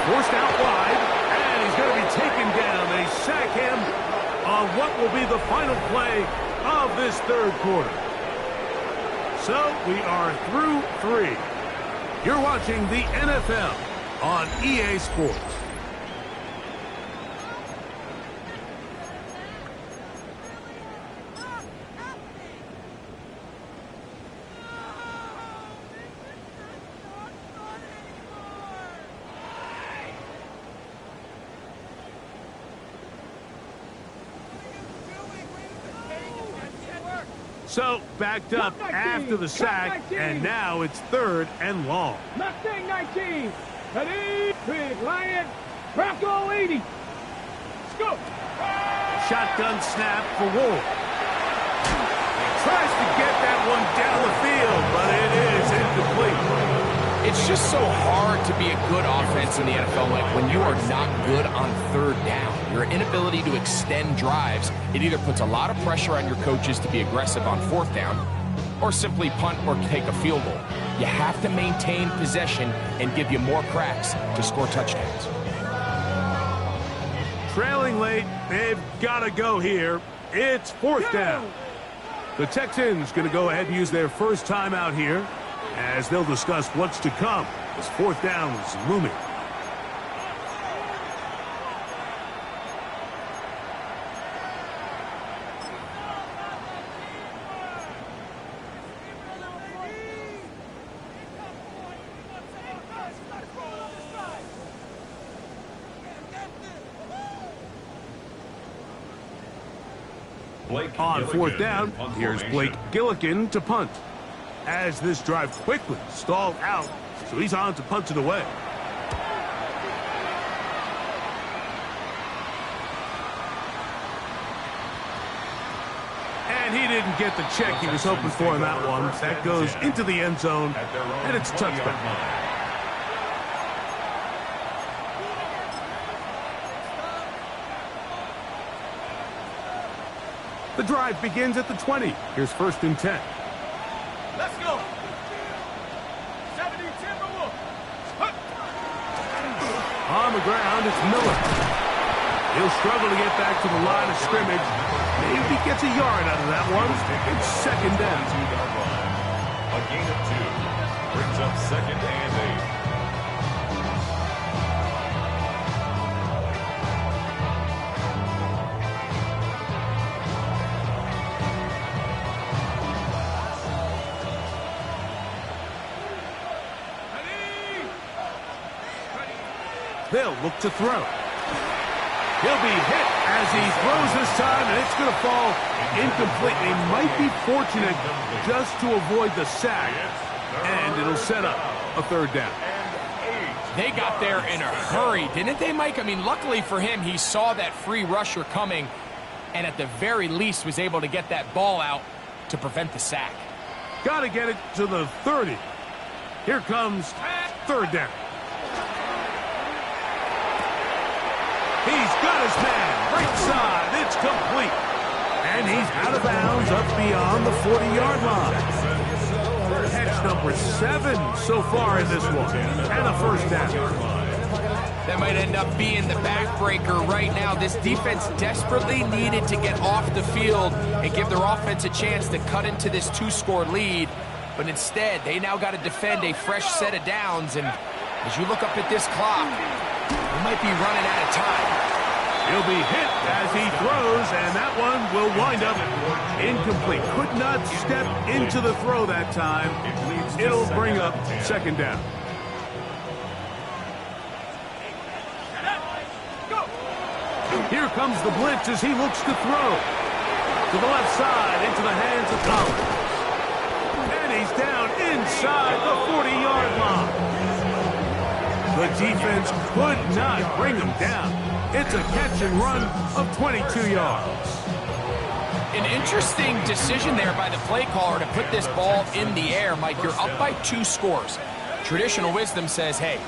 Speaker 2: Forced out wide, and he's going to be taken down. They sack him on what will be the final play of this 3rd quarter. So we are through 3. You're watching the NFL on EA Sports. So, backed up after the sack, and now it's 3rd and long.
Speaker 3: Mustang 19. Ready? Big Lion. Bronco 80. Let's go.
Speaker 2: Shotgun snap for Wolf. Tries to get that one down the field, but it is incomplete.
Speaker 4: It's just so hard to be a good offense in the NFL, Mike, when you are not good on 3rd down. Your inability to extend drives, it either puts a lot of pressure on your coaches to be aggressive on 4th down, or simply punt or take a field goal. You have to maintain possession and give you more cracks to score touchdowns.
Speaker 2: Trailing late, they've got to go here. It's 4th down. The Texans going to go ahead and use their first timeout here, as they'll discuss what's to come as 4th down is looming. On 4th down, here's Blake Gillikin to punt, as this drive quickly stalled out, so he's on to punt it away. And he didn't get the check he was hoping for in that one. That goes into the end zone, and it's a touchdown. The drive begins at the 20. Here's 1st and 10.
Speaker 3: Let's go. 70 Timberwolves.
Speaker 2: On the ground, it's Miller. He'll struggle to get back to the line of scrimmage. Maybe he gets a yard out of that one. It's 2nd down.
Speaker 5: A gain of 2 brings up 2nd and 8.
Speaker 2: They'll look to throw. He'll be hit as he throws this time, and it's going to fall incomplete. They might be fortunate just to avoid the sack, and it'll set up a 3rd down.
Speaker 4: They got there in a hurry, didn't they, Mike? I mean, luckily for him, he saw that free rusher coming, and at the very least was able to get that ball out to prevent the sack.
Speaker 2: Got to get it to the 30. Here comes 3rd down. He's got his man, right side, it's complete. And he's out of bounds up beyond the 40-yard line. Catch number 7 so far in this one, and a 1st down.
Speaker 4: That might end up being the backbreaker right now. This defense desperately needed to get off the field and give their offense a chance to cut into this 2-score lead. But instead, they now got to defend a fresh set of downs. And as you look up at this clock, we might be running out of time.
Speaker 2: He'll be hit as he throws, and that one will wind up incomplete. Could not step into the throw that time. It'll bring up 2nd down. Here comes the blitz as he looks to throw. To the left side, into the hands of Collins. And he's down inside the 40-yard line. The defense could not bring him down. It's a catch and run of 22 yards.
Speaker 4: An interesting decision there by the play caller to put this ball in the air. Mike, you're up by 2 scores. Traditional wisdom says, hey,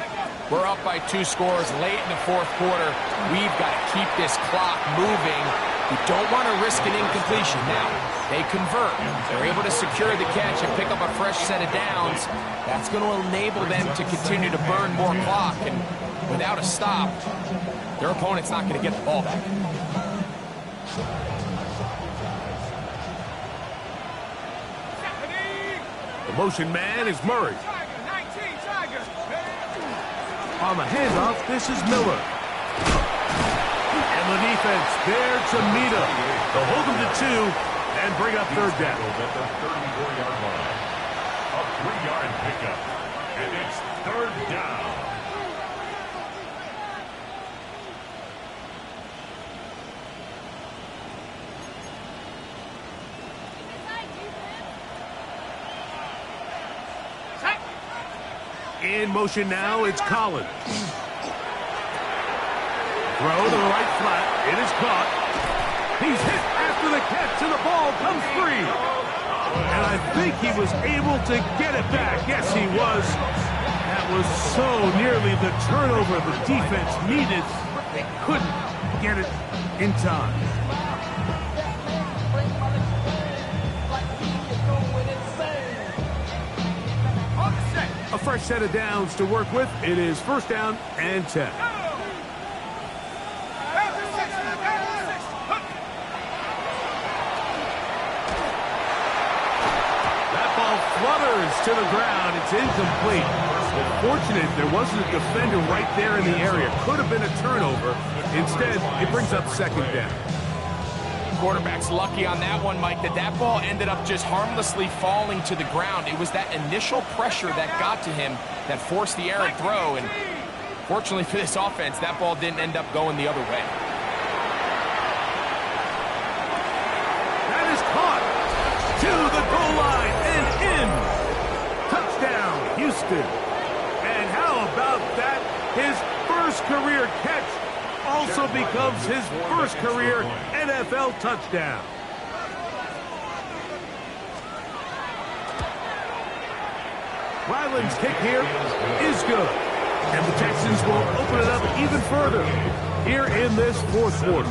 Speaker 4: we're up by 2 scores late in the 4th quarter. We've got to keep this clock moving. We don't want to risk an incompletion. Now, they convert. They're able to secure the catch and pick up a fresh set of downs. That's going to enable them to continue to burn more clock. And without a stop, their opponent's not going to get the ball back.
Speaker 2: The motion man is Murray. On the handoff, this is Miller. And the defense there to meet him. They'll hold him to 2 and bring up 3rd down.
Speaker 5: At the 34-yard line. A 3-yard pickup. And it's 3rd down.
Speaker 2: In motion now, it's Collins. Throw to the right flat. It is caught. He's hit after the catch, and the ball comes free. And I think he was able to get it back. Yes, he was. That was so nearly the turnover the defense needed. They couldn't get it in time. A fresh set of downs to work with. It is first down and 10. Flutters to the ground. It's incomplete. Fortunate there wasn't a defender right there in the area. Could have been a turnover. Instead, it brings up second down.
Speaker 4: Quarterback's lucky on that one, Mike, that ball ended up just harmlessly falling to the ground. It was that initial pressure that got to him that forced the errant throw. And fortunately for this offense, that ball didn't end up going the other way.
Speaker 2: That is caught to the goal line and in. Touchdown, Houston. And how about that? His first career catch also becomes his first career NFL touchdown. Ryland's kick here is good. And the Texans will open it up even further here in this fourth quarter.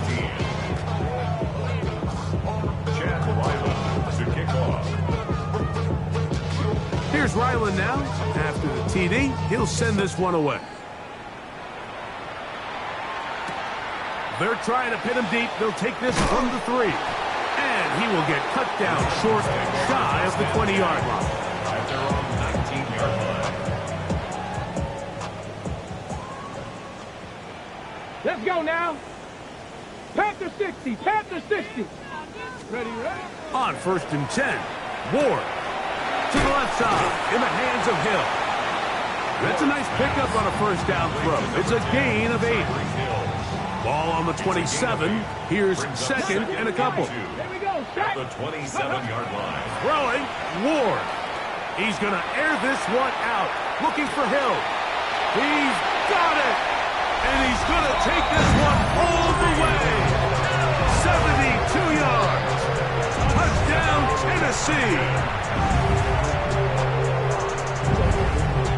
Speaker 2: Here's Ryland now. After the TD, he'll send this one away. They're trying to pin him deep. They'll take this from the 3. And he will get cut down short, shy of the 20-yard line.
Speaker 5: At their own 19-yard line.
Speaker 3: Let's go now. Panther 60. Panther 60. Ready.
Speaker 2: On first and 10, Ward. To the left side, in the hands of Hill. That's a nice pickup on a first down throw. It's a gain of 8. Ball on the 27. Here's second and a couple.
Speaker 3: There we go.
Speaker 5: At the 27-yard line.
Speaker 2: Throwing, Ward. He's going to air this one out. Looking for Hill. He's got it. And he's going to take this one all the way. 72 yards. Touchdown, Tennessee.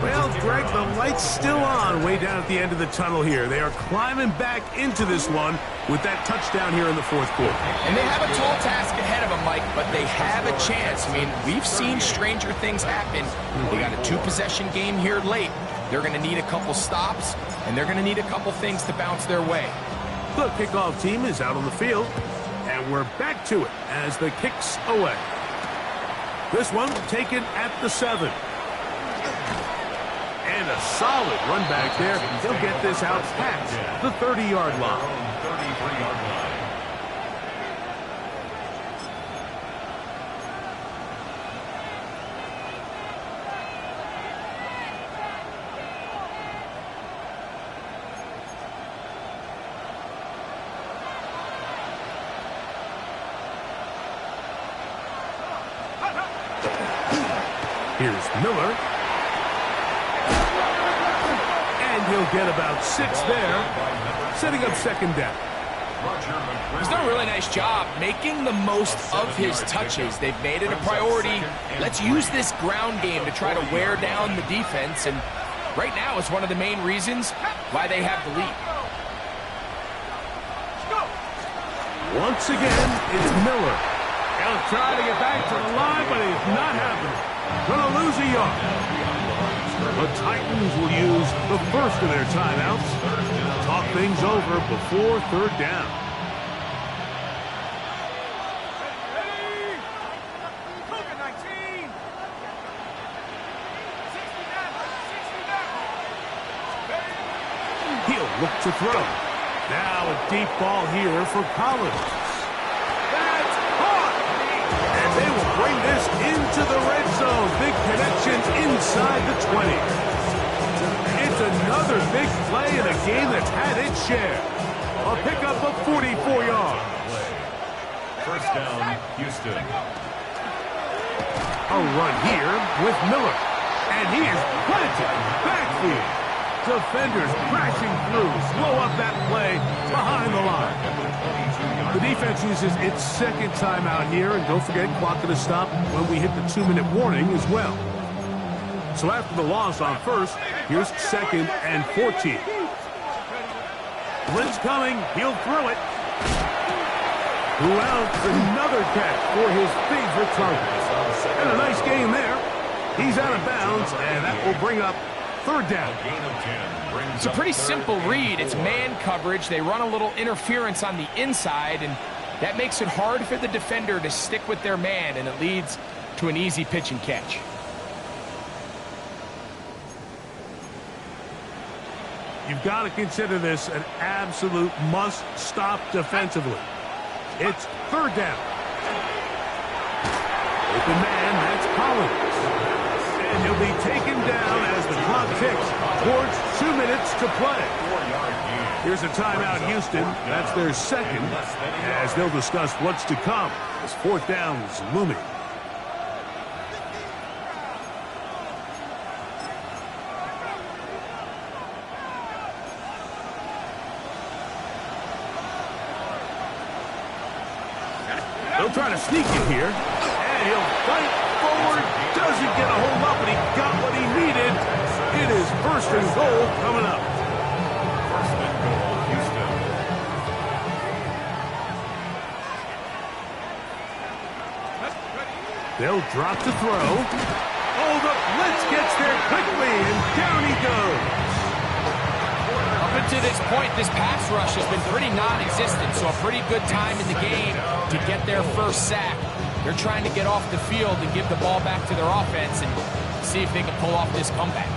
Speaker 2: Well, Greg, the light's still on way down at the end of the tunnel here. They are climbing back into this one with that touchdown here in the fourth quarter.
Speaker 4: And they have a tall task ahead of them, Mike, but they have a chance. I mean, we've seen stranger things happen. They got a 2-possession game here late. They're going to need a couple stops, and they're going to need a couple things to bounce their way.
Speaker 2: The kickoff team is out on the field, and we're back to it as the kick's away. This one taken at the 7. And a solid run back there. He'll get this out past the 30-yard line.
Speaker 5: 33-yard line.
Speaker 2: Here's Miller. And he'll get about 6 there, setting up second down.
Speaker 4: He's done a really nice job making the most of his touches. They've made it a priority. Let's use this ground game to try to wear down the defense, and right now it's one of the main reasons why they have the lead.
Speaker 2: Once again, it's Miller. He'll try to get back to the line, but he's not happening. Gonna lose a yard. The Titans will use the first of their timeouts. Talk things over before third down. He'll look to throw. Now a deep ball here for Collins. That's caught! And they will bring this into the red zone. Big connection inside the 20. It's another big play in a game that's had its share. A pickup of 44 yards.
Speaker 5: First down, Houston.
Speaker 2: A run here with Miller. And he is planted backfield. Defenders crashing through, slow up that play behind the line. The defense uses its second timeout here, and don't forget, clock going to stop when we hit the 2-minute warning as well. So after the loss on first, here's 2nd and 14. Blitz coming, he'll throw it. Who else? Another catch for his favorite target. And a nice gain there. He's out of bounds, and that will bring up 3rd down.
Speaker 4: It's a pretty simple read. It's man coverage. They run a little interference on the inside, and that makes it hard for the defender to stick with their man, and it leads to an easy pitch and catch.
Speaker 2: You've got to consider this an absolute must-stop defensively. It's 3rd down. Open man, that's Collins. And he'll be taken down as the clock ticks towards 2 minutes to play. Here's a timeout, Houston. That's their 2nd, as they'll discuss what's to come as 4th down is looming. They'll try to sneak it here, and he'll fight forward. Doesn't get a hold up, but he got what he needed. It is 1st and goal coming up.
Speaker 5: 1st and goal, Houston.
Speaker 2: They'll drop to throw. Oh, the blitz gets there quickly, and down he goes.
Speaker 4: Up to this point, this pass rush has been pretty non-existent, so a pretty good time in the game to get their first sack. They're trying to get off the field and give the ball back to their offense and see if they can pull off this comeback.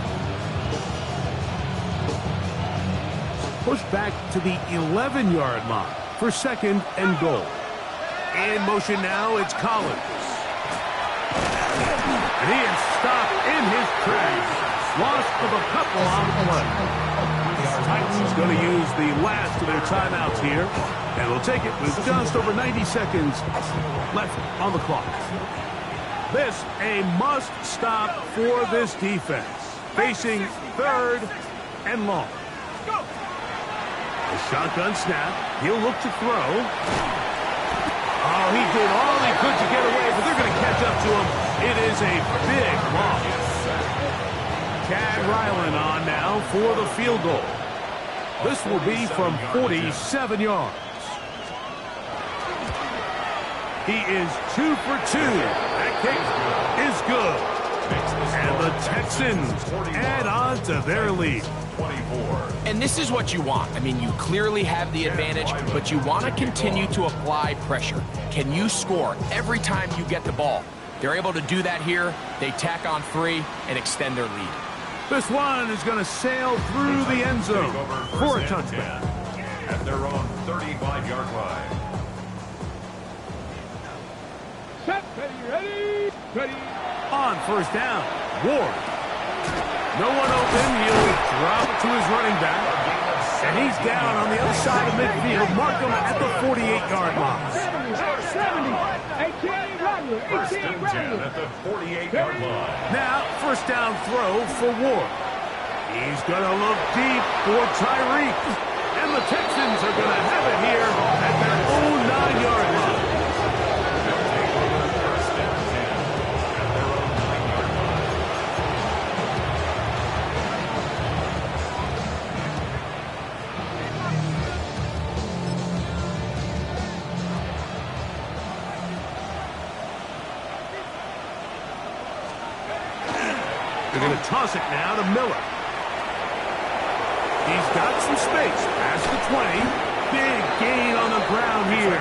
Speaker 2: Push back to the 11-yard line for 2nd and goal. In motion now, it's Collins. And he is stopped in his tracks. Loss of a couple on the play. Titans going to use the last of their timeouts here, and they'll take it with just over 90 seconds left on the clock. This a must-stop for this defense, facing 3rd and long. A shotgun snap. He'll look to throw. Oh, he did all he could to get away, but they're going to catch up to him. It is a big loss. Chad Ryland on now for the field goal. This will be from 47 yards. He is 2 for 2. That kick is good. And the Texans add on to their lead.
Speaker 4: And this is what you want. I mean, you clearly have the advantage, but you want to continue to apply pressure. Can you score every time you get the ball? They're able to do that here. They tack on 3 and extend their lead.
Speaker 2: This one is going to sail through the end zone for a touchdown.
Speaker 5: At their own 35-yard line.
Speaker 3: Set, ready, ready.
Speaker 2: On 1st down, Ward. No one open. He'll drop to his running back. And he's down on the other side of midfield. Mark him at the 48-yard line.
Speaker 3: 70. 18 Rattler. 18 Rattler.
Speaker 5: At the 48-yard line.
Speaker 2: Now, 1st down throw for Ward. He's going to look deep for Tyreek. And the Texans are going to have it here at their own 9-yard line. They're going to toss it now to Miller. He's got some space past the 20. Big gain on the ground here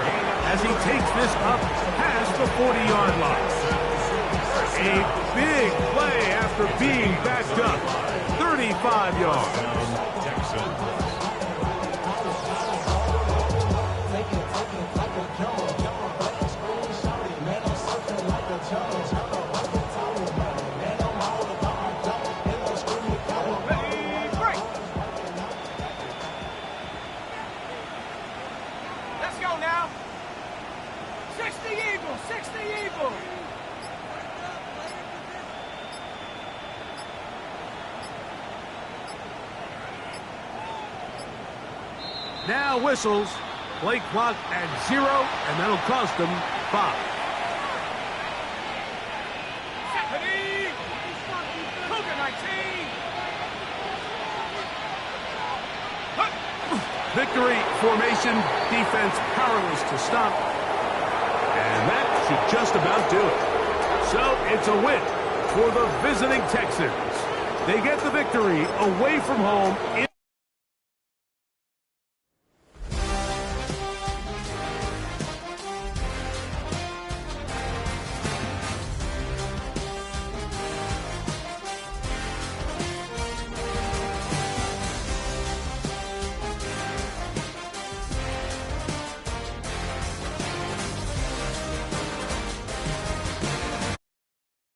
Speaker 2: as he takes this up past the 40-yard line. A big play after being backed up. 35 yards.
Speaker 5: Texans.
Speaker 2: Now whistles. Play clock at 0, and that'll cost them 5. Victory formation, defense powerless to stop. And that should just about do it. So it's a win for the visiting Texans. They get the victory away from home.